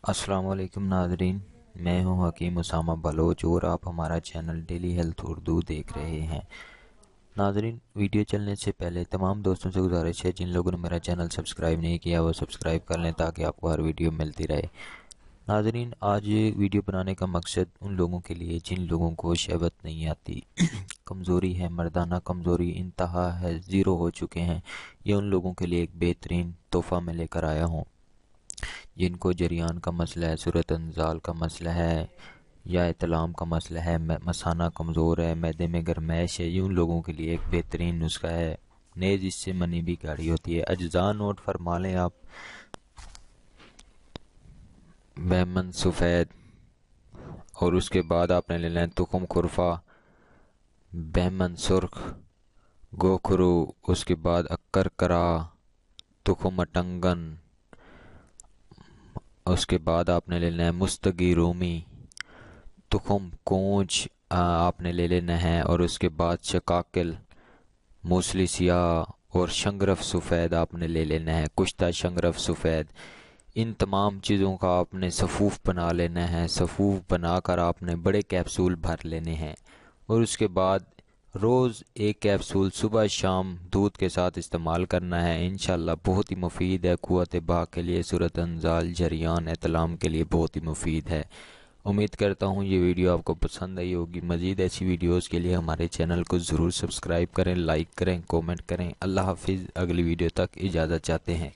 السلام علیکم ناظرین، میں ہوں حکیم اسامہ بلوچ اور آپ ہمارا چینل ڈیلی ہیلتھ اردو دیکھ رہے ہیں۔ ناظرین، ویڈیو چلنے سے پہلے تمام دوستوں سے گزارش ہے جن لوگوں نے میرا چینل سبسکرائب نہیں کیا وہ سبسکرائب کر لیں تاکہ آپ کو ہر ویڈیو ملتی رہے۔ ناظرین، آج ویڈیو بنانے کا مقصد ان لوگوں کے لیے جن لوگوں کو شہوت نہیں آتی، کمزوری ہے، مردانہ کمزوری انتہا ہے، زیرو ہو چکے ہیں، یہ ان لوگوں کے لیے ایک بہترین تحفہ میں لے کر آیا ہوں۔ جن کو جریان کا مسئلہ ہے، صورت انزال کا مسئلہ ہے یا احتلام کا مسئلہ ہے، مثانہ کمزور ہے، معدے میں گرمائش ہے، یہ ان لوگوں کے لیے ایک بہترین نسخہ ہے۔ نیز اس سے منی بھی گاڑی ہوتی ہے۔ اجزاء نوٹ فرما لیں آپ: بہمن سفید، اور اس کے بعد آپ نے لینا ہے تخم خرفہ، بہمن سرخ، گوکھرو، اس کے بعد اکر کرا، تخم اٹنگن، اس کے بعد آپ نے لینا ہے مستگی رومی، تخم کونچ آپ نے لے لینا ہے، اور اس کے بعد شکاکل، موسلی سیاہ اور شنگرف سفید آپ نے لے لینا ہے، کشتہ شنگرف سفید۔ ان تمام چیزوں کا آپ نے صفوف بنا لینا ہے۔ صفوف بنا کر آپ نے بڑے کیپسول بھر لینے ہیں، اور اس کے بعد روز ایک کیپسول صبح شام دودھ کے ساتھ استعمال کرنا ہے۔ انشاءاللہ بہت ہی مفید ہے، قوت بہا کے لیے، صورت انزال، جریان، احتلام کے لیے بہت ہی مفید ہے۔ امید کرتا ہوں یہ ویڈیو آپ کو پسند آئی ہوگی۔ مزید ایسی ویڈیوز کے لیے ہمارے چینل کو ضرور سبسکرائب کریں، لائک کریں، کومنٹ کریں۔ اللہ حافظ، اگلی ویڈیو تک اجازت چاہتے ہیں۔